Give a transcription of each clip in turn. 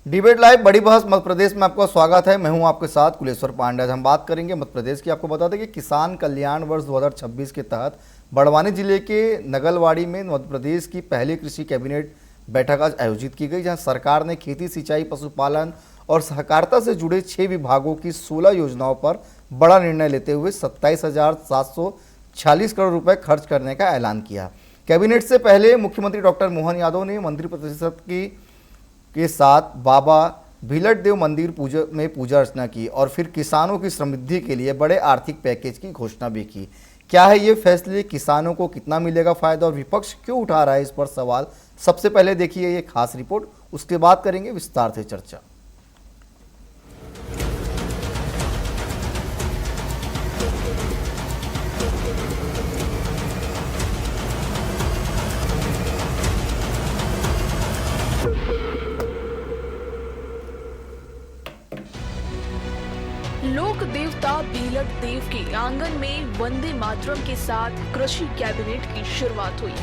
Debate live बड़ी बहस मध्य प्रदेश में आपका स्वागत है। मैं हूं आपके साथ कुलेश्वर पांडे। हम बात करेंगे मध्य प्रदेश की। आपको बता दें कि किसान कल्याण वर्ष 2026 के तहत बड़वानी जिले के नगलवाड़ी में मध्य प्रदेश की पहली कृषि कैबिनेट बैठक आज आयोजित की गई, जहां सरकार ने खेती, सिंचाई, पशुपालन और सहकारिता से जुड़े 6 विभागों की 16 योजनाओं पर बड़ा निर्णय लेते हुए 27,746 करोड़ रुपए खर्च करने का ऐलान किया। कैबिनेट से पहले मुख्यमंत्री डॉक्टर मोहन यादव ने मंत्रिपरिषद के साथ बाबा भीलट देव मंदिर में पूजा अर्चना की और फिर किसानों की समृद्धि के लिए बड़े आर्थिक पैकेज की घोषणा भी की। क्या है ये फैसले, किसानों को कितना मिलेगा फायदा और विपक्ष क्यों उठा रहा है इस पर सवाल। सबसे पहले देखिए ये खास रिपोर्ट, उसके बाद करेंगे विस्तार से चर्चा। लोक देवता भीलट देव के आंगन में वंदे मातरम के साथ कृषि कैबिनेट की शुरुआत हुई।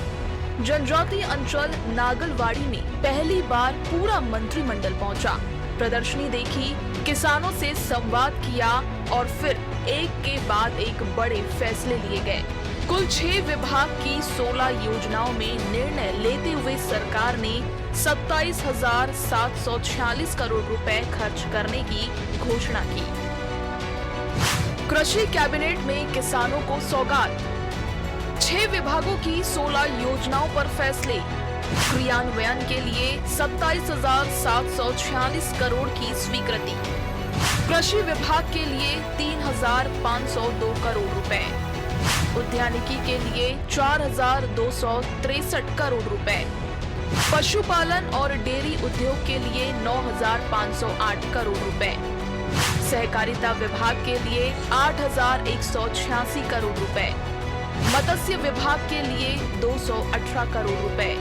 जनजातीय अंचल नागलवाड़ी में पहली बार पूरा मंत्रिमंडल पहुंचा, प्रदर्शनी देखी, किसानों से संवाद किया और फिर एक के बाद एक बड़े फैसले लिए गए। कुल 6 विभाग की 16 योजनाओं में निर्णय लेते हुए सरकार ने 27,746 करोड़ रुपए खर्च करने की घोषणा की। कृषि कैबिनेट में किसानों को सौगात, 6 विभागों की 16 योजनाओं पर फैसले, क्रियान्वयन के लिए 27,746 करोड़ की स्वीकृति, कृषि विभाग के लिए 3,502 करोड़ रुपए, उद्यानिकी के लिए 4,263 करोड़ रुपए, पशुपालन और डेयरी उद्योग के लिए 9,508 करोड़ रुपए, सहकारिता विभाग के लिए 8,186 करोड़ रुपए, मत्स्य विभाग के लिए 218 करोड़ रुपए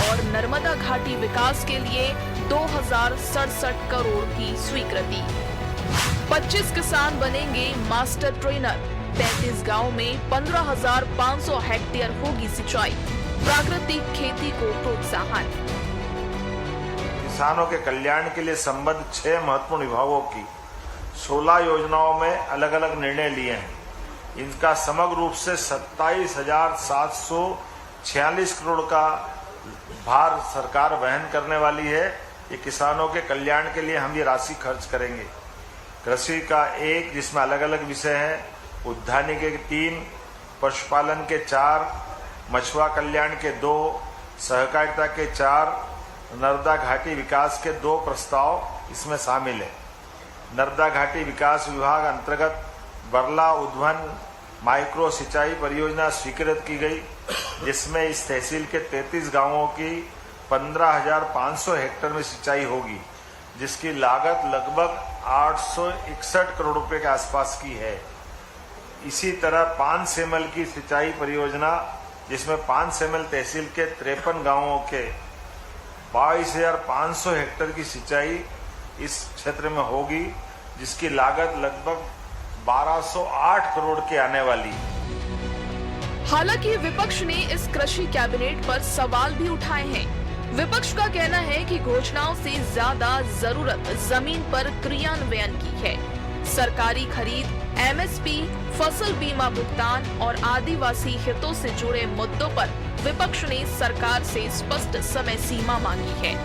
और नर्मदा घाटी विकास के लिए 2,067 करोड़ की स्वीकृति। 25 किसान बनेंगे मास्टर ट्रेनर, 33 गांव में 15,500 हेक्टेयर होगी सिंचाई, प्राकृतिक खेती को प्रोत्साहन। किसानों के कल्याण के लिए संबद्ध 6 महत्वपूर्ण विभागों की 16 योजनाओं में अलग अलग निर्णय लिए हैं। इनका समग्र रूप से 27,746 करोड़ का भार सरकार वहन करने वाली है। ये किसानों के कल्याण के लिए हम ये राशि खर्च करेंगे। कृषि का 1, जिसमें अलग अलग विषय हैं, उद्यानिकी के 3, पशुपालन के 4, मछुआ कल्याण के 2, सहकारिता के 4, नर्मदा घाटी विकास के 2 प्रस्ताव इसमें शामिल है। नर्मदा घाटी विकास विभाग अंतर्गत बरला उद्वन माइक्रो सिंचाई परियोजना स्वीकृत की गई, जिसमें इस तहसील के 33 गांवों की 15,500 हेक्टेयर में सिंचाई होगी, जिसकी लागत लगभग 861 करोड़ रुपए के आसपास की है। इसी तरह 5 सेमल की सिंचाई परियोजना, जिसमें 5 सेमल तहसील के 53 गांवों के 22,500 हेक्टेयर की सिंचाई इस क्षेत्र में होगी, जिसकी लागत लगभग 1,208 करोड़ के आने वाली। हालांकि विपक्ष ने इस कृषि कैबिनेट पर सवाल भी उठाए हैं। विपक्ष का कहना है कि घोषणाओं से ज्यादा जरूरत जमीन पर क्रियान्वयन की है। सरकारी खरीद, एमएसपी, फसल बीमा भुगतान और आदिवासी हितों से जुड़े मुद्दों पर विपक्ष ने सरकार से स्पष्ट समय सीमा मांगी है।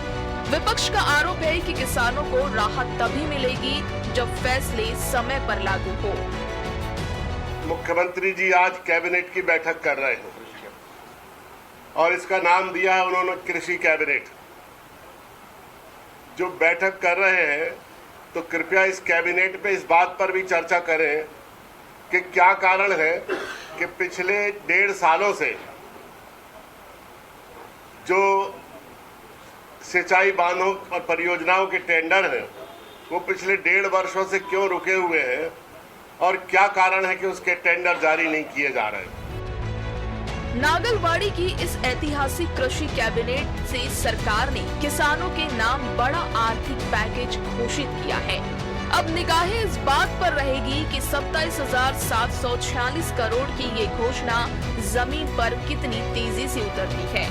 विपक्ष का आरोप है कि किसानों को राहत तभी मिलेगी जब फैसले समय पर लागू हो। मुख्यमंत्री जी आज कैबिनेट की बैठक कर रहे हैं और इसका नाम दिया है उन्होंने कृषि कैबिनेट। जो बैठक कर रहे हैं तो कृपया इस कैबिनेट पे इस बात पर भी चर्चा करें कि क्या कारण है कि पिछले 1.5 सालों से जो सिंचाई बांधों और परियोजनाओं के टेंडर हैं वो पिछले 1.5 वर्षों से क्यों रुके हुए हैं और क्या कारण है कि उसके टेंडर जारी नहीं किए जा रहे हैं। नागलवाड़ी की इस ऐतिहासिक कृषि कैबिनेट से सरकार ने किसानों के नाम बड़ा आर्थिक पैकेज घोषित किया है। अब निगाहें इस बात पर रहेगी कि 27,746 करोड़ की ये घोषणा जमीन पर कितनी तेजी से उतरती है।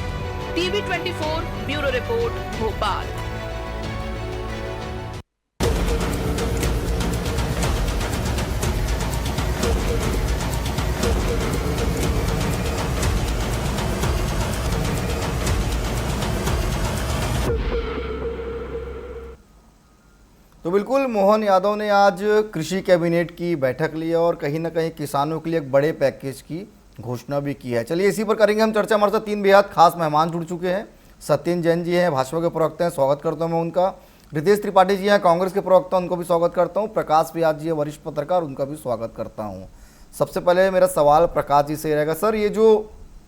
TV 24 bureau report Bhopal. तो बिल्कुल मोहन यादव ने आज कृषि कैबिनेट की बैठक ली और कहीं ना कहीं किसानों के लिए एक बड़े पैकेज की घोषणा भी की है। चलिए इसी पर करेंगे हम चर्चा। हमारे साथ 3 बेहद खास मेहमान जुड़ चुके हैं। सत्येंद्र जैन जी हैं, भाजपा के प्रवक्ता हैं, स्वागत करता हूं मैं उनका। रितेश त्रिपाठी जी हैं, कांग्रेस के प्रवक्ता, उनको भी स्वागत करता हूं। प्रकाश व्यास जी है, वरिष्ठ पत्रकार, उनका भी स्वागत करता हूँ। सबसे पहले मेरा सवाल प्रकाश जी से रहेगा। सर, ये जो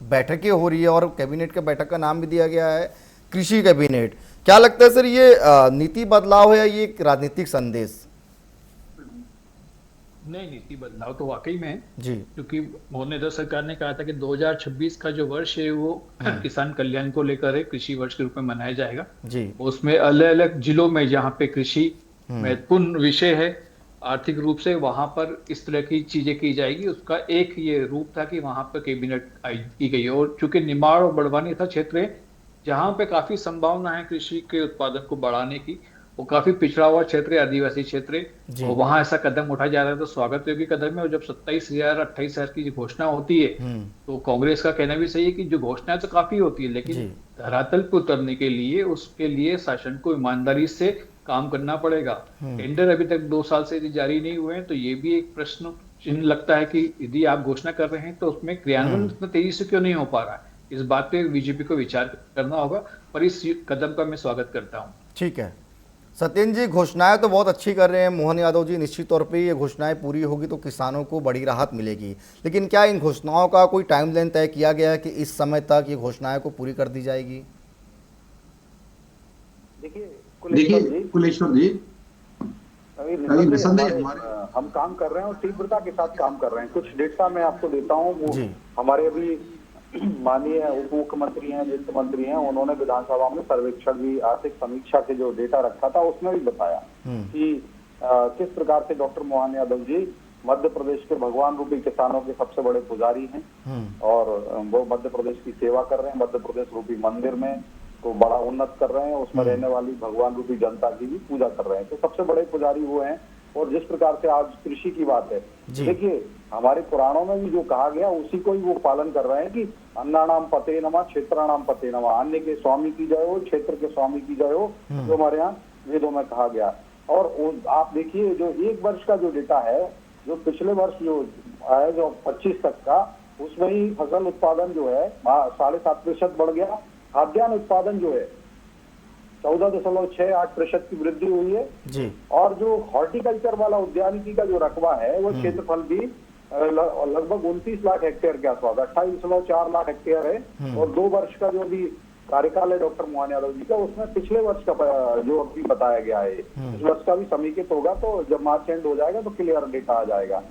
बैठकें हो रही है और कैबिनेट के बैठक का नाम भी दिया गया है कृषि कैबिनेट, क्या लगता है सर ये नीति बदलाव है या ये एक राजनीतिक संदेश? नहीं, नीति बदलाव तो वाकई में है जी क्योंकि मोदी सरकार ने कहा था कि 2026 का जो वर्ष है वो किसान कल्याण को लेकर है, कृषि वर्ष के रूप में मनाया जाएगा। जी उसमें अलग अलग जिलों में जहाँ पे कृषि महत्वपूर्ण विषय है आर्थिक रूप से, वहां पर इस तरह की चीजें की जाएगी। उसका एक ये रूप था कि वहां पर कैबिनेट की गई। और चूंकि निमाड़ और बड़वानी ऐसा क्षेत्र है जहाँ पे काफी संभावना है कृषि के उत्पादन को बढ़ाने की, वो काफी पिछड़ा हुआ क्षेत्र है, आदिवासी क्षेत्र है, और वहां ऐसा कदम उठाया जा रहा है तो स्वागत योग्य कदम है। और जब 27,000-28,000 की घोषणा होती है तो कांग्रेस का कहना भी सही है कि जो घोषणाएं तो काफी होती है, लेकिन धरातल पर उतरने के लिए उसके लिए शासन को ईमानदारी से काम करना पड़ेगा। टेंडर अभी तक 2 साल से जारी नहीं हुए हैं, तो ये भी एक प्रश्न चिन्ह लगता है कि यदि आप घोषणा कर रहे हैं तो उसमें क्रियान्वयन इतना तेजी से क्यों नहीं हो पा रहा है। इस बात पे बीजेपी को विचार करना होगा, पर इस कदम का मैं स्वागत करता हूं। ठीक है सत्येंद्र जी, घोषणाएं तो बहुत अच्छी कर रहे हैं मोहन यादव जी। निश्चित तौर पे ये घोषणाएं पूरी होगी तो किसानों को बड़ी राहत मिलेगी, लेकिन क्या इन घोषणाओं का कोई टाइमलाइन तय किया गया है कि इस समय तक ये घोषणाएं को पूरी कर दी जाएगी? देखिए कुलेश्वर जी, अभी निसंदेह हम काम कर रहे हैं और तीव्रता के साथ काम कर रहे हैं। कुछ डेटा मैं आपको देता हूँ। वो हमारे अभी माननीय उप मुख्यमंत्री हैं, वित्त मंत्री हैं, उन्होंने विधानसभा में सर्वेक्षण भी, आर्थिक समीक्षा के जो डेटा रखा था उसमें भी बताया कि किस प्रकार से डॉक्टर मोहन यादव जी मध्य प्रदेश के भगवान रूपी किसानों के सबसे बड़े पुजारी हैं और वो मध्य प्रदेश की सेवा कर रहे हैं। मध्य प्रदेश रूपी मंदिर में तो बड़ा उन्नत कर रहे हैं, उसमें रहने वाली भगवान रूपी जनता की भी पूजा कर रहे हैं। तो सबसे बड़े पुजारी वो हैं। और जिस प्रकार से आज कृषि की बात है, देखिए हमारे पुराणों में भी जो कहा गया उसी को ही वो पालन कर रहे हैं कि अन्नानाम पते नमः क्षेत्राणाम पते नमः, अन्न के स्वामी की जय हो, क्षेत्र के स्वामी की जय हो, जो हमारे यहाँ वेदों में कहा गया। और आप देखिए जो 1 वर्ष का जो डेटा है, जो पिछले वर्ष जो है जो 25 तक का, उसमें ही फसल उत्पादन जो है 7.5% बढ़ गया। खाद्यान्न उत्पादन जो है 14.68% की वृद्धि हुई है जी। और जो हॉर्टिकल्चर वाला उद्यानिकी का जो रकबा है वो क्षेत्रफल भी लगभग 29 लाख हेक्टेयर के आसपास 28.4 लाख हेक्टेयर है। और 2 वर्ष का जो भी कार्यकाल है डॉक्टर मोहन यादव जी का, उसमें पिछले वर्ष का जो अभी बताया गया है इस वर्ष का भी समेकित होगा। तो जब मार्च एंड हो जाएगा तो क्लियर डेटा आ जाएगा।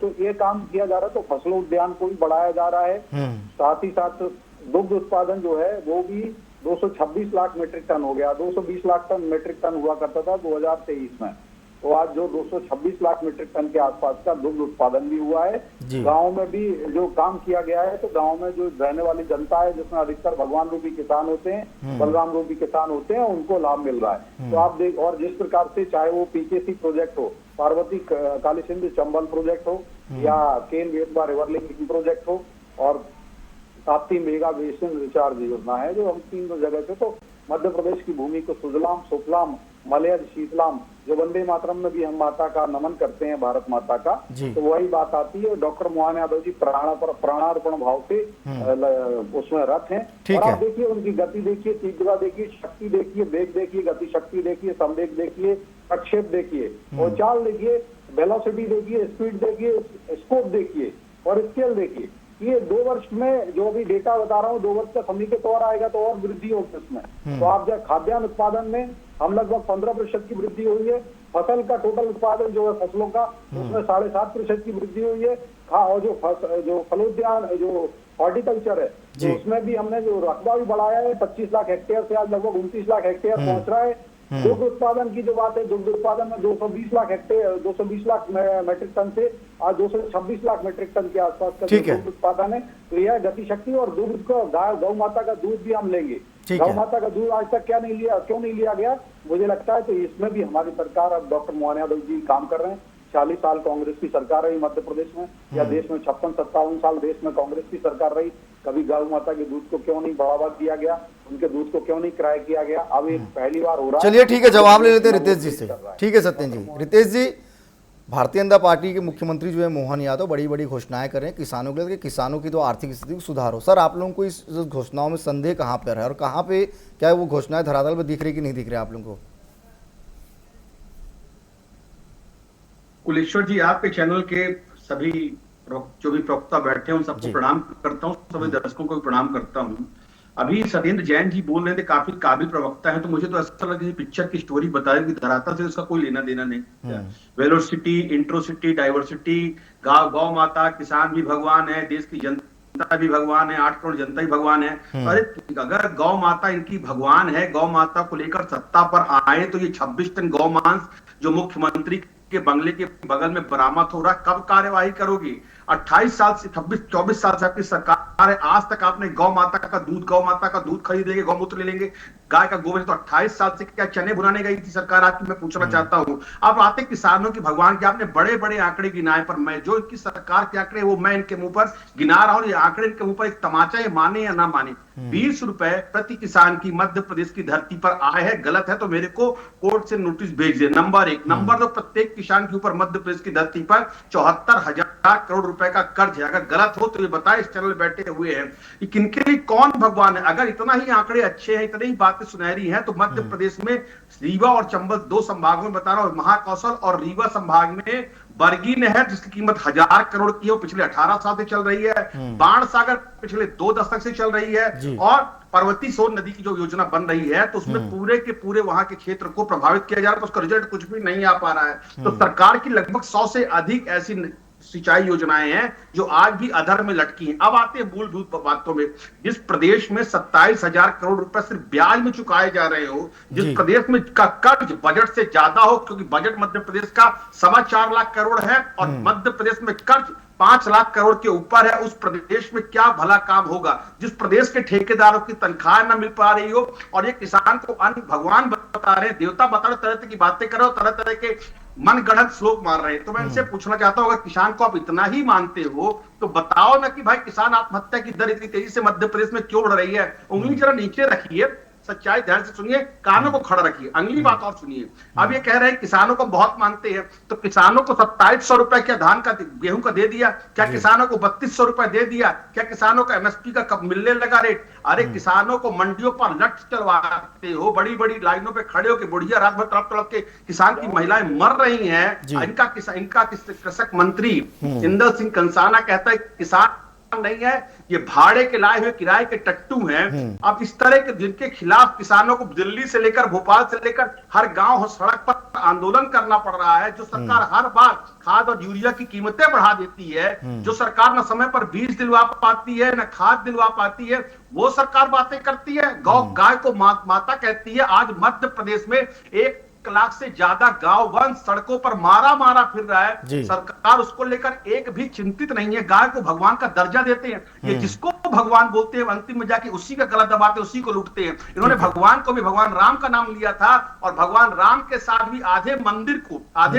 तो ये काम किया जा रहा है। तो फसलों उद्यान को भी बढ़ाया जा रहा है। साथ ही साथ दुग्ध उत्पादन जो है वो भी 226 लाख मीट्रिक टन हो गया। 220 लाख टन मीट्रिक टन हुआ करता था 2023 में, तो आज जो 226 लाख मीट्रिक टन के आसपास का दुग्ध उत्पादन भी हुआ है। गांव में भी जो काम किया गया है, तो गांव में जो रहने वाली जनता है जिसमें अधिकतर भगवान रूपी किसान होते हैं, बलराम रूपी किसान होते हैं, उनको लाभ मिल रहा है। तो आप देख, और जिस प्रकार से चाहे वो पीकेसी प्रोजेक्ट हो, पार्वती काली सिंधु चंबल प्रोजेक्ट हो या Ken Betwa river linking project हो, और ताप्ती मेगा बेसिन रिचार्ज योजना है जो हम 3 जगह पे, तो मध्य प्रदेश की भूमि को सुजलाम सुफलाम मलयज शीतलाम, जो वंदे मातरम में भी हम माता का नमन करते हैं, भारत माता का, तो वही बात आती है। डॉक्टर मोहन यादव जी प्राणार्पण भाव से उसमें रथ हैं। और आप देखिए उनकी गति देखिए, तीव्रता देखिए, शक्ति देखिए, वेग देखिए, गति शक्ति देखिए, संवेग देखिए, प्रक्षेप देखिए, और चाल देखिए, वेलोसिटी देखिए, स्पीड देखिए, स्कोप देखिए और स्केल देखिए। ये 2 वर्ष में जो भी डेटा बता रहा हूँ, 2 वर्ष का समेकित तौर आएगा तो और वृद्धि होगी उसमें। तो आप जब खाद्यान्न उत्पादन में हम लगभग 15% की वृद्धि हुई है। फसल का टोटल उत्पादन जो है फसलों का, उसमें 7.5% की वृद्धि हुई है। और जो फलोद्यान जो हॉर्टिकल्चर है, तो उसमें भी हमने जो रकबा भी बढ़ाया है 25 लाख हेक्टेयर से आज लगभग 29 लाख हेक्टेयर पहुंच रहा है। दुग्ध उत्पादन की जो बात है, दुग्ध उत्पादन में 220 लाख मीट्रिक टन से आज 226 लाख मीट्रिक टन के आसपास का दुग्ध उत्पादन है। तो यह गति शक्ति, और दूध को गौ माता का दूध भी हम लेंगे। गौ माता का दूध आज तक क्यों नहीं लिया गया, मुझे लगता है तो इसमें भी हमारी सरकार, अब डॉक्टर मोहन यादव जी काम कर रहे हैं। 40 साल कांग्रेस की सरकार रही मध्य प्रदेश में, या देश में 56-57 साल देश में कांग्रेस की सरकार रही, कभी गौ माता के दूध को क्यों नहीं बढ़ावा दिया गया, उनके दूध को क्यों नहीं क्रय किया गया। अब ये पहली बार हो रहा है। चलिए ठीक है, जवाब ले लेते हैं रितेश जी से। ठीक है सत्यन जी। रितेश जी, भारतीय जनता पार्टी के मुख्यमंत्री जो है मोहन यादव बड़ी बड़ी घोषणाएं कर रहे हैं किसानों के लिए कि किसानों की तो आर्थिक स्थिति सुधार हो। सर, आप लोगों को इस घोषणाओं में संदेह कहाँ पर है और कहाँ पे क्या वो घोषणाएं धरातल पर दिख रही कि नहीं दिख रही आप लोगों को? कुलेश्वर जी, आपके चैनल के सभी जो भी प्रवक्ता बैठे हैं उन सबको प्रणाम करता हूँ, सभी दर्शकों को भी प्रणाम करता हूँ। अभी सत्येंद्र जैन जी बोल रहे थे, काफी काबिल प्रवक्ता है, तो मुझे तो ऐसा लगा पिक्चर की स्टोरी बताई कि धरातल से उसका कोई लेना देना नहीं। वेलोसिटी, इंट्रोसिटी, डाइवर्सिटी, गौ माता, किसान भी भगवान है, देश की जनता भी भगवान है, 8 करोड़ जनता ही भगवान है। अरे अगर गौ माता इनकी भगवान है, गौ माता को लेकर सत्ता पर आए तो ये 26 टन गौ मांस जो मुख्यमंत्री के बंगले के बगल में बरामद हो रहा है, कब कार्यवाही करोगी? 28 साल से 24 साल से आपकी सरकार है, आज तक आपने गौ माता का दूध खरीदेंगे, गौमूत्र ले लेंगे, गाय का गोबर। तो 28 साल से क्या चने भुनाने गई थी सरकार आपकी? मैं पूछना चाहता हूं। अब आते किसानों की भगवान के, आपने बड़े बड़े आंकड़े गिनाए, पर मैं जो इनकी सरकार के आंकड़े वो मैं इनके मुंह पर गिना रहा हूं। ये आंकड़े इनके मुंह पर एक तमाचा, ये माने या ना माने। 20 रुपए प्रति किसान की मध्य प्रदेश की धरती पर आय है। गलत है तो मेरे को कोर्ट से नोटिस भेज दे। नंबर 1। नंबर 2, प्रत्येक किसान के ऊपर मध्य प्रदेश की धरती पर 74,000 करोड़ रुपए का कर्ज है। अगर गलत हो तो ये बताए, इस चैनल बैठे हुए हैं कि किनके लिए कौन भगवान है। अगर इतना ही आंकड़े अच्छे हैं, इतनी ही बातें सुनहरी हैं, तो मध्य प्रदेश में रीवा और चंबल 2 संभागों में बता रहा हूं, महाकौशल और रीवा संभाग में बरगी नहर जिसकी कीमत 1000 करोड़ की है, पिछले 18 साल से चल रही है। बाण सागर पिछले 2 दशक से चल रही है, और पर्वती सोन नदी की जो योजना बन रही है, तो उसमें पूरे के पूरे वहां के क्षेत्र को प्रभावित किया जा रहा है, तो उसका रिजल्ट कुछ भी नहीं आ पा रहा है। तो सरकार की लगभग 100 से अधिक ऐसी सिंचाई योजनाएं हैं जो आज भी अधर में लटकी हैं। अब आते हैं मूलभूत बातों में। जिस प्रदेश में 27,000 करोड़ रुपए सिर्फ ब्याज में चुकाए जा रहे हो, जिस प्रदेश में का कर्ज बजट से ज्यादा हो, क्योंकि बजट मध्य प्रदेश का 4.25 लाख करोड़ है और मध्य प्रदेश में कर्ज 5 लाख करोड़ के ऊपर है, उस प्रदेश में क्या भला काम होगा? जिस प्रदेश के ठेकेदारों की तनख्वाह न मिल पा रही हो और ये किसान को अन्य भगवान बता रहे, देवता बता रहे, तरह तरह की बातें करो, तरह तरह के मनगढ़ंत श्लोक मार रहे हैं। तो मैं इनसे पूछना चाहता हूं, अगर किसान को आप इतना ही मानते हो तो बताओ ना कि भाई किसान आत्महत्या की दर इतनी तेजी से मध्य प्रदेश में क्यों बढ़ रही है? उंगली जरा नीचे रखिए, सच्चाई ध्यान से सुनिए, कानों को खड़ा रखिए। अगली बात और सुनिए। अब ये कह रहे हैं किसानों को बहुत मानते हैं, तो किसानों को 2700 रुपए क्या धान का गेहूं का दे दिया? क्या किसानों को 3200 रुपए दे दिया? क्या किसानों का एमएसपी का कब मिलने लगा रेट? अरे किसानों को मंडियों पर लट चलवाते हो, बड़ी बड़ी लाइनों पे खड़े हो के बुढ़िया रात भर तड़प तड़प के किसान की महिलाएं मर रही हैं। इनका कृषक मंत्री इंदर सिंह कंसाना कहता है किसान नहीं है, ये भाड़े के लाए हुए किराए के टट्टू हैं। अब इस तरह के जिनके खिलाफ किसानों को दिल्ली से लेकर भोपाल से लेकर हर गांव और सड़क पर आंदोलन करना पड़ रहा है, जो सरकार हर बार खाद और यूरिया की कीमतें बढ़ा देती है, जो सरकार न समय पर बीज दिलवा पाती है न खाद दिलवा पाती है, वो सरकार बातें करती है। गाय को माता कहती है। आज मध्य प्रदेश में 1 लाख से ज्यादा गांव वंश सड़कों पर मारा फिर रहा है, सरकार उसको लेकर एक भी चिंतित नहीं है। गाय को भगवान का दर्जा देते हैं, ये जिसको भगवान बोलते हैं अंतिम में जाके उसी का गला दबाते, उसी को लूटते हैं। इन्होंने भगवान को भी भगवान राम का नाम लिया था और भगवान राम के साथ भी आधे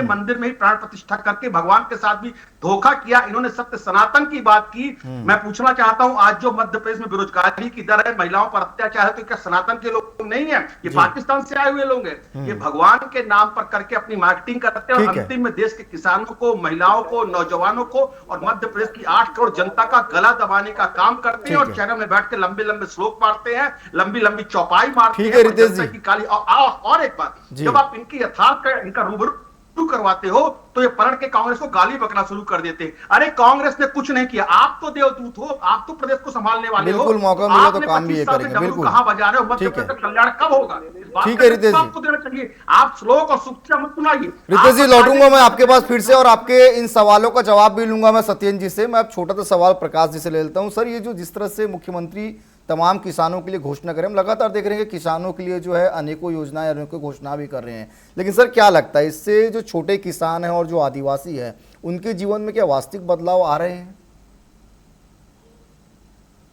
मंदिर में ही प्राण प्रतिष्ठा करके भगवान के साथ भी धोखा किया। इन्होंने सत्य सनातन की बात की। मैं पूछना चाहता हूं, आज जो मध्य प्रदेश में बेरोजगारी की दर है, महिलाओं पर अत्याचार है, तो क्या सनातन के लोग नहीं है? ये पाकिस्तान से आए हुए लोग हैं। ये भगवान के नाम पर करके अपनी मार्केटिंग करते हैं और अंतिम में देश के किसानों को, महिलाओं को, नौजवानों को और मध्य प्रदेश की 8 करोड़ जनता का गला दबाने का काम करते हैं और चैनल में बैठ के लंबे लंबे श्लोक मारते हैं, लंबी लंबी चौपाई मारते हैं जनता की काली। और एक बात, जब आप इनकी यथार्थ इनका रूबरू करवाते हो तो ये पलट के कांग्रेस को गाली बकना शुरू कर देते हैं। अरे कांग्रेस ने कुछ नहीं किया, आप तो देवदूत हो, आप तो प्रदेश को संभालने वाले हो। बिल्कुल, मौका मिला तो काम भी ये करेंगे। बिल्कुल, कहां बजा रहे हो? मध्य प्रदेश का कल्याण कब होगा? ठीक है रितेश जी, आपको देना चाहिए। आप श्लोक और सूक्ष्म मत सुनाइए। रितेश जी, लौटूंगा मैं आपके पास फिर से और आपके इन सवालों का जवाब भी लूंगा मैं सत्येंद्र जी से। मैं अब छोटा सा सवाल प्रकाश जी से ले लेता हूं। सर, ये जो जिस तरह से मुख्यमंत्री तमाम किसानों के लिए घोषणा करें, हम लगातार देख रहे हैं कि किसानों के लिए जो है अनेकों योजनाएं, अनेकों घोषणा भी कर रहे हैं, लेकिन सर क्या लगता है इससे जो छोटे किसान हैं और जो आदिवासी है उनके जीवन में क्या वास्तविक बदलाव आ रहे हैं?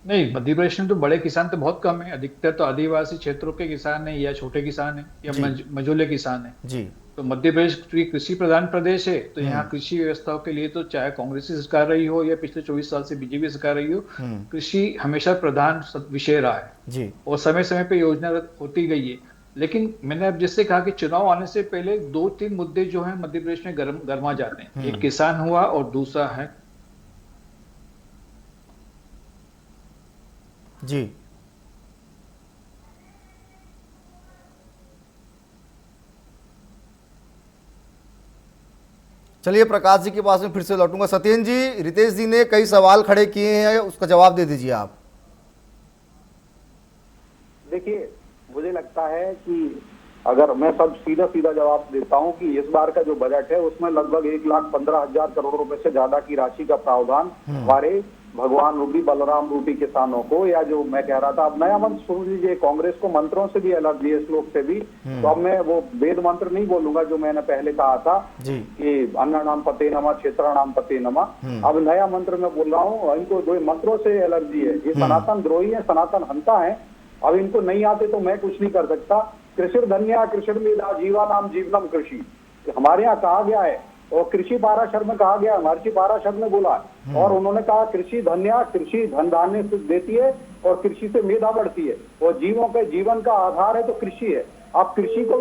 नहीं, मध्य प्रदेश में तो बड़े किसान तो बहुत कम है। अधिकतर तो आदिवासी क्षेत्रों के किसान है या छोटे किसान है या मझोले किसान है। जी, तो मध्य प्रदेश क्योंकि कृषि प्रधान प्रदेश है, तो यहाँ कृषि व्यवस्थाओं के लिए तो चाहे कांग्रेस की सरकार रही हो या पिछले 24 साल से बीजेपी सरकार रही हो, कृषि हमेशा प्रधान विषय रहा है जी और समय समय पे योजना होती गई है। लेकिन मैंने अब जिससे कहा कि चुनाव आने से पहले 2-3 मुद्दे जो हैं मध्य प्रदेश में गर्मा जाते हैं। एक किसान हुआ और दूसरा है जी चलिए प्रकाश जी के पास में फिर से लौटूंगा। सत्येंद्र जी, रितेश जी ने कई सवाल खड़े किए हैं, उसका जवाब दे दीजिए आप। देखिए, मुझे लगता है कि अगर मैं सब सीधा सीधा जवाब देता हूं कि इस बार का जो बजट है उसमें लगभग 1,15,000 करोड़ रुपए से ज्यादा की राशि का प्रावधान हमारे भगवान रूपी बलराम रूपी किसानों को, या जो मैं कह रहा था, अब नया मंत्र सुन लीजिए, कांग्रेस को मंत्रों से भी एलर्जी है, श्लोक से भी, तो अब मैं वो वेद मंत्र नहीं बोलूंगा जो मैंने पहले कहा था कि अन्नानाम पते नमः क्षेत्राणाम पते नमः। अब नया मंत्र मैं बोल रहा हूँ, इनको दो मंत्रों से एलर्जी है, ये सनातन द्रोही है, सनातन हंता है, अब इनको नहीं आते तो मैं कुछ नहीं कर सकता। कृषि धन्या कृषि मेधा जीवा नाम जीवनम कृषि, हमारे यहाँ कहा गया है, और कृषि पाराशर में कहा गया, महर्षि पाराशर ने बोला, और उन्होंने कहा कृषि धन्या, कृषि धन धान्य देती है और कृषि से मेधा बढ़ती है, और जीवों के जीवन का आधार है तो कृषि है। आप कृषि को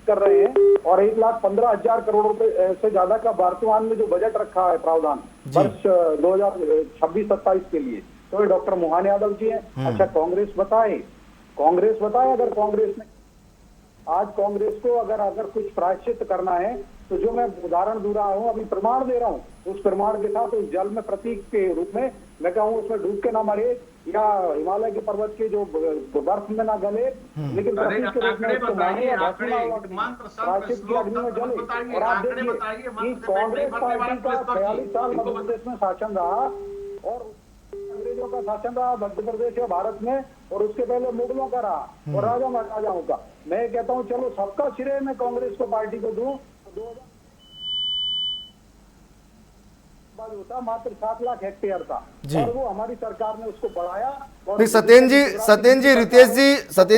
कर रहे हैं, और 1,15,000 करोड़ रुपए से ज्यादा का वर्तमान में जो बजट रखा है प्रावधान वर्ष 2026-27 के लिए, तो ये डॉक्टर मोहन यादव जी हैं। अच्छा, कांग्रेस बताए अगर कांग्रेस ने आज कांग्रेस को अगर कुछ प्रायश्चित करना है, तो जो मैं उदाहरण दे रहा हूँ, अभी प्रमाण दे रहा हूँ, उस प्रमाण के साथ उस जल में प्रतीक के रूप में मैं कहूँ उसमें डूब के ना मरे, या हिमालय के पर्वत के जो बर्फ में ना गले, लेकिन प्रतीक के रूप में उसको माने या प्रायश्चित की अग्नि में जले। और आप देखिए कि कांग्रेस पार्टी का 46 साल मध्य प्रदेश में शासन रहा, और अंग्रेजों का शासन रहा मध्य प्रदेश या भारत में, और उसके पहले मुगलों का रहा और राजा महाराजाओं का। मैं कहता हूँ चलो सबका श्रेय मैं कांग्रेस को पार्टी को दूं, तो 2000 होता मात्र 7 लाख हेक्टेयर था, और वो हमारी सरकार ने उसको बढ़ाया। नहीं, सत्येंद्र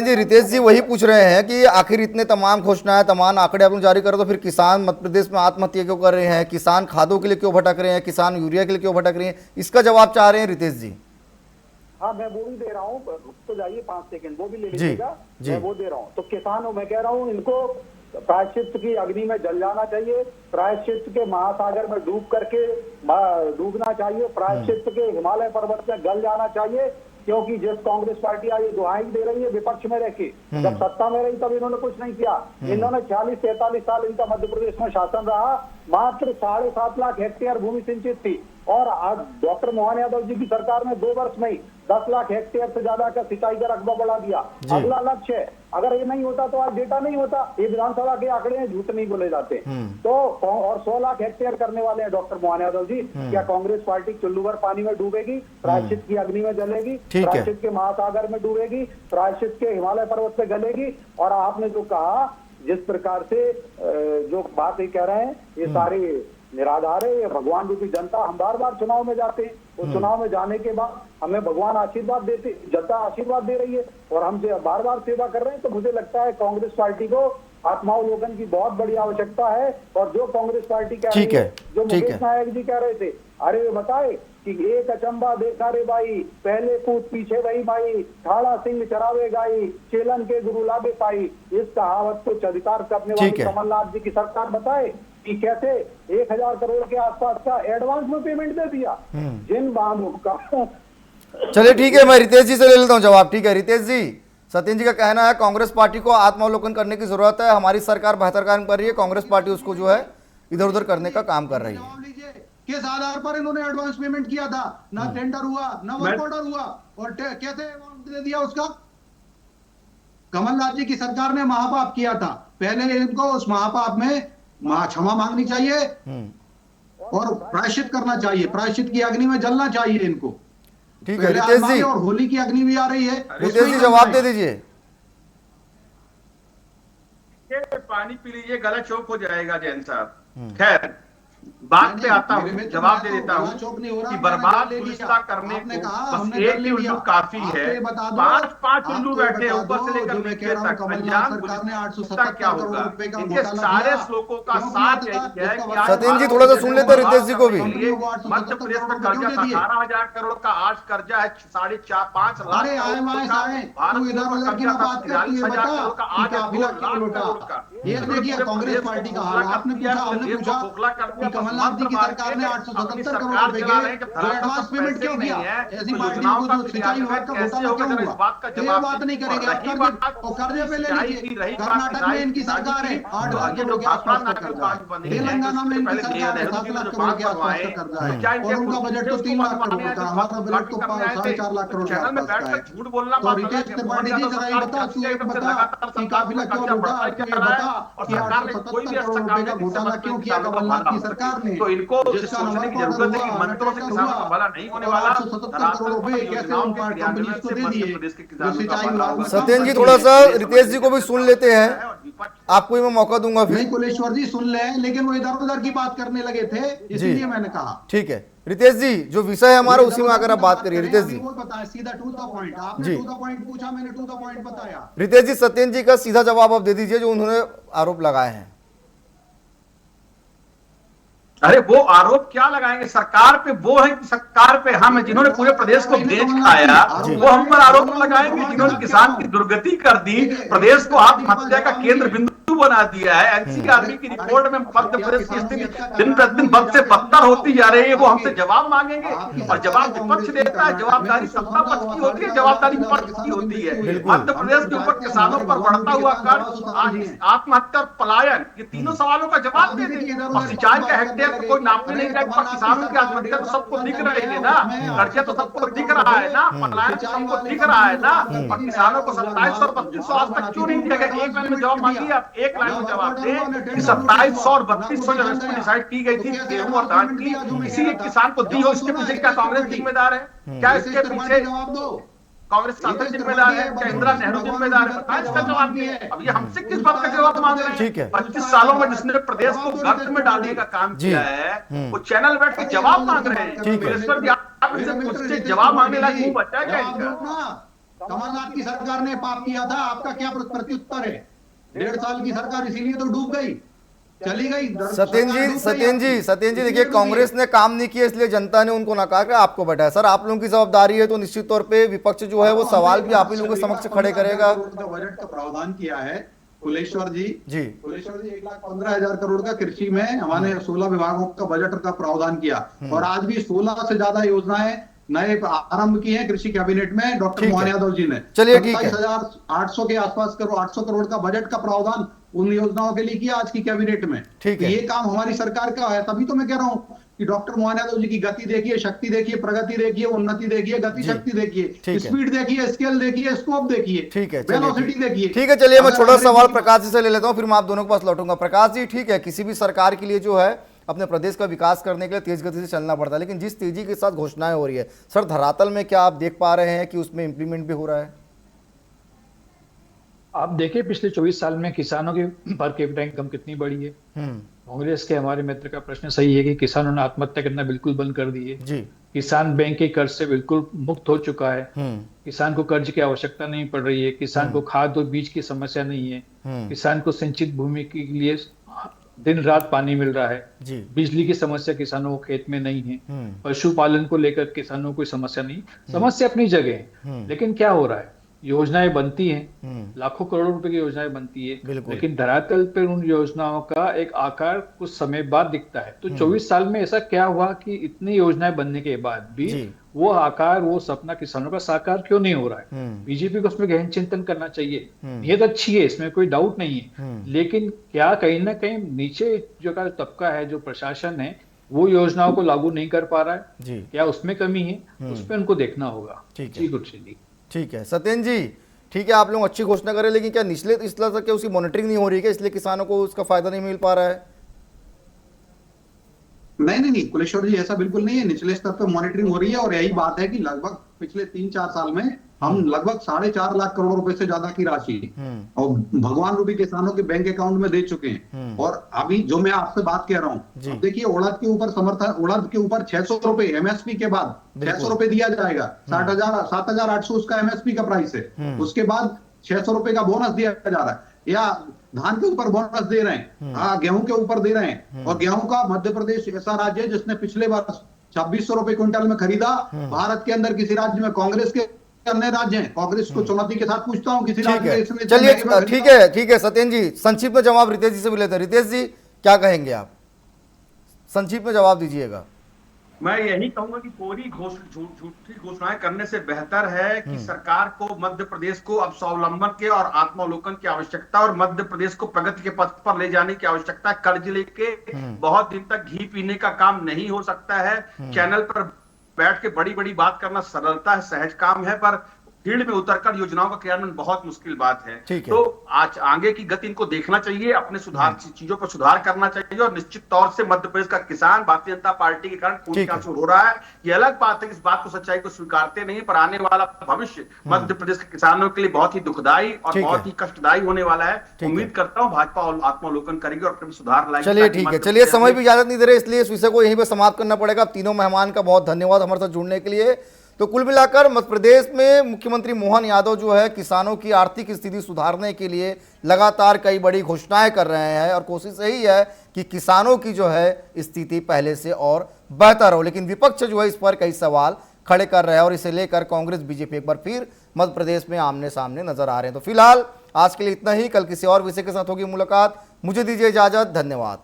जी रितेश जी वही पूछ रहे हैं कि आखिर इतने तमाम घोषणाएं, तमाम आंकड़े आप लोग जारी करो, तो फिर किसान मध्य प्रदेश में आत्महत्या क्यों कर रहे हैं, किसान खादों के लिए क्यों भटक रहे हैं, किसान यूरिया के लिए क्यों भटक रहे हैं, इसका जवाब चाह रहे हैं रितेश जी। हाँ, मैं वो भी दे रहा हूँ, रुक तो जाइए 5 सेकंड, वो भी ले लीजिएगा, मैं वो दे रहा हूँ। तो किसानों, मैं कह रहा हूँ इनको प्रायश्चित की अग्नि में जल जाना चाहिए, प्रायश्चित के महासागर में डूब करके डूबना चाहिए, प्रायश्चित के हिमालय पर्वत में गल जाना चाहिए, क्योंकि जिस कांग्रेस पार्टी आई दुहाई दे रही है विपक्ष में रह के, जब सत्ता में रही तब इन्होंने कुछ नहीं किया। इन्होंने 46-43 साल इनका मध्य प्रदेश में शासन रहा, मात्र 7.5 लाख हेक्टेयर भूमि सिंचित थी, और आज डॉक्टर मोहन यादव जी की सरकार ने 2 वर्ष में ही 10 लाख हेक्टेयर से ज्यादा का सिंचाई का रकबा बढ़ा दिया। अगला लक्ष्य है, अगर ये नहीं होता तो आज डेटा नहीं होता, ये विधानसभा के आंकड़े हैं, झूठ नहीं बोले जाते। तो और 100 लाख हेक्टेयर करने वाले हैं डॉक्टर मोहन यादव जी। क्या कांग्रेस पार्टी चुल्लू भर पानी में डूबेगी, प्रायश्चित की अग्नि में जलेगी, प्रायश्चित के महासागर में डूबेगी, प्रायश्चित के हिमालय पर्वत पे गलेगी? और आपने जो कहा, जिस प्रकार से जो बात ये कह रहे हैं, ये सारे निराधार है, ये भगवान रूपी जनता, हम बार बार चुनाव में जाते हैं, उस चुनाव में जाने के बाद हमें भगवान आशीर्वाद देते, जनता आशीर्वाद दे रही है, और हम बार बार सेवा कर रहे हैं। तो मुझे लगता है कांग्रेस पार्टी को आत्मावलोकन की बहुत बड़ी आवश्यकता है। और जो कांग्रेस पार्टी कह रही है, जो मुकेश नायक जी कह रहे थे, अरे बताए कि एक अचंबा देखा रे भाई, पहले कूद पीछे वही भाई, ठाड़ा सिंह चरावे गाई, चेलन के गुरु लाभे पाई, इस कहावत को चरितार्थ करने वाली कमलनाथ जी की सरकार बताए कि कैसे 1,000 करोड़ के आसपास का एडवांस में पेमेंट दे दिया जिन बांधों का। चलिए ठीक है, मैं रितेश जी से ले लेता हूँ जवाब। ठीक है रितेश जी, सत्येंद्र जी का कहना है कांग्रेस पार्टी को आत्मावलोकन करने की जरूरत है, हमारी सरकार बेहतर काम कर रही है, कांग्रेस पार्टी उसको जो है इधर उधर करने का काम कर रही है। किस आधार पर इन्होंने एडवांस पेमेंट किया था? ना टेंडर हुआ, ना वर्क ऑर्डर हुआ, और कैसे दे दिया उसका? कमलनाथ जी की सरकार ने महापाप किया था, पहले इनको उस महापाप में क्षमा मांगनी चाहिए और प्रायश्चित करना चाहिए, प्रायश्चित की अग्नि में जलना चाहिए इनको। ठीक है रितेश जी, और होली की अग्नि भी आ रही है, रितेश जी जवाब दे दीजिए। पानी पी लीजिए, गला चौक हो जाएगा जैन साहब। खैर, बात पे आता मेरे हूँ, मित्र जवाब मैं दे तो देता बड़ा हूँ चौक नहीं हो रहा, कि मैंने बर्बाद ले लिया। गुलिस्ता करने आपने को कहा बस हमने एक कर ही लिया। उल्लू काफी आप है। तो ये बता दो, पांच आप उल्लू तो ये बैठे हैं बता ऊपर से दो, लेकर जो मैं कह नीचे रहा हूँ तक। कमलनाथ अनजान सरकार ने गुलिस्ता 877 क्या करोड़ होगा? रुपए का इनके घोटाला सारे किया। श्लोकों का क्यों सार किया था? यही है उसका कि आज सत्येंद्र जी, भारत थोड़ा सा को सुन लेते हैं बर्बाद रितेश जी को भी। करने के लिए कंपनियों को 877 मध्य प्रदेश में करोड़ रुपए कर्जा क्यों दे दिए? 18,000 करोड़ का आज कर्जा है 4.5 लाख अरे आए करोड़ वाए का। साए, भारत तू को इधर उधर की कर्जा ना था बात कर, तू ये 43,000 बता करोड़ का, कि आज है 2 काफिला क्यों लाख लौटा? करोड़ का। ये इन्होंने देखिए पूरे कांग्रेस प्रदेश को पार्टी का खोखला हाल, कर आपने दिया, पूछा, पूरे हमने देश को पूछा खोखला कर दिया। कि बस कमलनाथ जी मंत्र की मार सरकार के ने अपनी 877 करोड़ सरकार रुपए चला के रहे हैं कि जो धरातल एडवांस पर पेमेंट पैसे क्यों ही किया? नहीं है, ऐसी तो पार्टी योजनाओं को का जो सिंचाई विभाग का कैसे घोटाला होगा? क्यों जरा हुआ? इस बात का तो ये जवाब बात नहीं दीजिए। करेंगे और आप, रही कर्जे बात और कर्जे पे ले सिंचाई लीजिए। की, रही बात कर्नाटक में इनकी किसानी सरकार है, की, 8,000 ये करोड़ जो के भाखड़ा आसपास का नाके कर्जा बांध है। बने हैं, तेलंगाना में उससे इनकी पहले सरकार है, नेहरू 7 जी ने लाख जो करोड़ बांध के आसपास बनवाए, का कर्जा तो है। क्या इनके और उनका कुछ बजट तो उसको 3 लाख बनवाने करोड़ आए का, थे, हमारा बजट तो करने आए थे? 4.5 लाख तो करोड़ के चैनल में आसपास का बैठकर है। झूठ बोलना तो मतलब है रितेश कि मोहन त्रिपाठी जी यादव जरा ये सरकार बता, तू जब से ये एकदम से बता लगातार कि सरकार काफिला में क्यों कर्जा लूटा? बढ़ता ही तू जा ये रहा बता है और कि सरकार ने कोई 877 भी ऐसा करोड़ काम रुपए का नहीं जिससे घोटाला क्यों मतलब किया किसानों का कमलनाथ भला की हो सरकार सके। ने? तो इनको जिसका सोचने की नंबर जरूरत है कि हुआ, मंत्रों से नटेंडर किसानों हुआ का भला नहीं होने और वाला, 877 करोड़ रुपए कैसे योजनाओं उन के कंपनीज क्रियान्वयन को से दे मध्य दिए प्रदेश के जो किसानों का सिंचाई भला विभाग होगा। में काम सत्येंद्र जी, करती थोड़ा है। सा रितेश जी को भी सुन लेते हैं, आपको ही मैं मौका दूंगा नहीं फिर। कुलेश्वर जी सुन ले, लेकिन वो इधर उधर की बात करने लगे थे, इसीलिए मैंने कहा। ठीक है रितेश जी, जो विषय है हमारा उसी में आकर आप बात करिए। रितेश जी वो बताया सीधा टू द पॉइंट, आपने जी। टू द पॉइंट पूछा, मैंने टू द पॉइंट बताया। रितेश जी, सत्येंद्र जी का सीधा जवाब आप दे दीजिए जो उन्होंने आरोप लगाए हैं। अरे वो आरोप क्या लगाएंगे सरकार पे? वो है कि सरकार पे हम है जिन्होंने पूरे प्रदेश को बेच खाया, वो हम पर आरोप लगाएंगे जिन्होंने किसान की दुर्गति कर दी, प्रदेश को आत्महत्या का केंद्र बिंदु बना दिया है। एनसीआरबी की रिपोर्ट में मध्य प्रदेश की स्थिति दिन प्रतिदिन बद से बदतर होती जा रही है। वो हमसे जवाब मांगेंगे और जवाब विपक्ष देता है। जवाबदारी सत्ता पक्ष की होती है, जवाबदारी विपक्ष की होती है। मध्य प्रदेश के ऊपर किसानों पर बढ़ता हुआ कर्ज, आत्महत्या और पलायन, ये तीनों सवालों का जवाब दे देंगे। और सिंचाई का हेक्टेयर तो कोई नापने नहीं जाएगा, पर किसानों की आत्महत्या तो सबको दिख रही है ना, कर्जा तो सबको दिख रहा है ना, पलायन तो सबको दिख रहा है ना। और किसानों को 2700 और 3200 आज तक क्यों नहीं दिया गया? एक लाइन में जवाब मांगिए आप, एक लाइन में जवाब दें कि 2700 और 3200 जब इसमें डिसाइड की गई थी गेहूं और धान की, इसीलिए किसान को दी हो, इसके पीछे क्या कांग्रेस जिम्मेदार है? क्या इसके पीछे जवाब दो। कांग्रेस सांसद जिम्मेदार है? क्या इंदिरा नेहरू जिम्मेदार है? बताएं इसका जवाब दिए। अब ये हमसे किस बात का जवाब मांग रहे हैं? ठीक है। 25 सालों में जिसने प्रदेश को गर्त में डालने का काम किया है, वो चैनल बैठ के जवाब मांग रहे हैं। ठीक है। ईश्वर जी, आप इनसे पूछते जवाब मांगने लायक मुंह बचा क्या जवाब इनका? दो ना। कमलनाथ की सरकार ने पाप किया था, आपका क्या प्रत्युत्तर है? 1.5 साल की सरकार इसीलिए तो डूब गई, चली गई। सत्येंद्र जी देखिए, कांग्रेस ने काम नहीं किया इसलिए जनता ने उनको नकार कर आपको बैठाया। सर, आप लोगों की जवाबदारी है तो निश्चित तौर पे विपक्ष जो है वो सवाल भी आप ही लोगों के समक्ष खड़े करेगा। बजट का प्रावधान किया है कुलेश्वर जी। जी 1,15,000 करोड़ का कृषि में हमने 16 विभागों का बजट का प्रावधान किया और आज भी 16 से ज्यादा योजनाएं नए आरंभ की है कृषि कैबिनेट में डॉक्टर मोहन यादव जी ने। चलिए ठीक है, 27,800 के आसपास 800 करोड़ का बजट का प्रावधान उन योजनाओं के लिए किया आज की कैबिनेट में। ठीक है, ये काम हमारी सरकार का है, तभी तो मैं कह रहा हूँ कि डॉक्टर मोहन यादव जी की गति देखिए, शक्ति देखिए, प्रगति देखिए, उन्नति देखिए, गति शक्ति देखिए, स्पीड देखिए, स्केल देखिए, स्कोप देखिए, ठीक है, वेलोसिटी देखिए। ठीक है, चलिए मैं छोटा सवाल प्रकाश जी से ले लेता हूँ, फिर मैं आप दोनों के पास लौटूंगा। प्रकाश जी, ठीक है, किसी भी सरकार के लिए जो है अपने प्रदेश का विकास करने के लिए तेज गति से चलना पड़ता है, लेकिन जिस तेजी के साथ घोषणाएं हो रही है सर, धरातल में क्या आप देख पा रहे हैं कि उसमें इंप्लीमेंट भी हो रहा है? आप देखिए पिछले 24 साल में किसानों की पर कैपिटा इनकम कितनी बढ़ी है। कांग्रेस के हमारे मित्र का प्रश्न सही है कि किसानों ने आत्महत्या करना बिल्कुल बंद कर दी है जी। किसान बैंक के कर्ज से बिल्कुल मुक्त हो चुका है। किसान को कर्ज की आवश्यकता नहीं पड़ रही है। किसान को खाद और बीज की समस्या नहीं है। किसान को सिंचित भूमि के लिए दिन रात पानी मिल रहा है जी। बिजली की समस्या किसानों को खेत में नहीं है। पशुपालन को लेकर किसानों को कोई समस्या नहीं, समस्या अपनी जगह है। लेकिन क्या हो रहा है, योजनाएं बनती हैं, लाखों करोड़ों रुपए की योजनाएं बनती है, लेकिन धरातल पर उन योजनाओं का एक आकार कुछ समय बाद दिखता है। तो 24 साल में ऐसा क्या हुआ कि इतनी योजनाएं बनने के बाद भी वो आकार, वो सपना किसानों का साकार क्यों नहीं हो रहा है? बीजेपी को उसमें गहन चिंतन करना चाहिए। नियत अच्छी है, इसमें कोई डाउट नहीं है, लेकिन क्या कहीं ना कहीं नीचे जो का तबका है, जो प्रशासन है, वो योजनाओं को लागू नहीं कर पा रहा है? क्या उसमें कमी है? उस पर उनको देखना होगा। जी गुरशील जी। ठीक है सत्येंद्र जी, ठीक है, आप लोग अच्छी घोषणा करें, लेकिन क्या निचले स्तर तक उसकी मॉनिटरिंग नहीं हो रही है, इसलिए किसानों को उसका फायदा नहीं मिल पा रहा है? नहीं कुलेश्वर जी, ऐसा बिल्कुल नहीं है। निचले स्तर पर मॉनिटरिंग हो रही है और यही बात है कि लगभग पिछले 3-4 साल में हम लगभग 4.5 लाख करोड़ रुपए से ज्यादा की राशि और भगवान रूपी किसानों के बैंक अकाउंट में दे चुके हैं। और अभी जो मैं आपसे बात कह रहा हूँ, देखिए उड़द के ऊपर समर्थन, उड़द के ऊपर 600 रुपए एमएसपी के बाद 600 रुपए दिया जाएगा। 7,800 उसका एमएसपी का प्राइस है। उसके बाद 600 रुपए का बोनस दिया जा रहा है, या धान के ऊपर बोनस दे रहे हैं, गेहूं के ऊपर दे रहे हैं। और गेहूं का मध्य प्रदेश ऐसा राज्य है जिसने पिछले वर्ष 2600 रुपए क्विंटल में खरीदा। भारत के अंदर किसी राज्य में, कांग्रेस के अन्य राज्य हैं, कांग्रेस को चुनौती के साथ पूछता हूं, किसी राज्य में। चलिए ठीक है सत्येंद्र जी, संक्षिप्त में जवाब रितेश जी से भी लेते हैं। रितेश जी क्या कहेंगे आप, संक्षिप्त में जवाब दीजिएगा। मैं यही कहूंगा कि पूरी झूठी घोषणाएं करने से बेहतर है कि सरकार को मध्य प्रदेश को अब स्वावलंबन के और आत्मावलोकन की आवश्यकता और मध्य प्रदेश को प्रगति के पथ पर ले जाने की आवश्यकता है। कर्ज लेके बहुत दिन तक घी पीने का काम नहीं हो सकता है। चैनल पर बैठ के बड़ी बड़ी बात करना सरलता है, सहज काम है, पर फील्ड में उतरकर योजनाओं का क्रियान्वयन बहुत मुश्किल बात है। तो आज आगे की गति इनको देखना चाहिए, अपने सुधार चीजों पर सुधार करना चाहिए। और निश्चित तौर से मध्य प्रदेश का किसान भारतीय जनता पार्टी के कारण खून का आंसू हो रहा है। ये अलग बात है, इस बात को, सच्चाई को स्वीकारते नहीं, पर आने वाला भविष्य मध्य प्रदेश के किसानों के लिए बहुत ही दुखदायी और बहुत ही कष्टदायी होने वाला है। उम्मीद करता हूँ भाजपा आत्मावलोकन करेगी और अपने सुधार लाएगी। चलिए ठीक है, चलिए समय भी इजाजत नहीं दे रहे, इसलिए इस विषय को यहीं पर समाप्त करना पड़ेगा। तीनों मेहमान का बहुत धन्यवाद हमारे साथ जुड़ने के लिए। तो कुल मिलाकर मध्य प्रदेश में मुख्यमंत्री मोहन यादव जो है किसानों की आर्थिक स्थिति सुधारने के लिए लगातार कई बड़ी घोषणाएं कर रहे हैं और कोशिश यही है कि किसानों की जो है स्थिति पहले से और बेहतर हो। लेकिन विपक्ष जो है इस पर कई सवाल खड़े कर रहे हैं और इसे लेकर कांग्रेस बीजेपी एक बार फिर मध्य प्रदेश में आमने सामने नजर आ रहे हैं। तो फिलहाल आज के लिए इतना ही, कल किसी और विषय के साथ होगी मुलाकात। मुझे दीजिए इजाजत, धन्यवाद।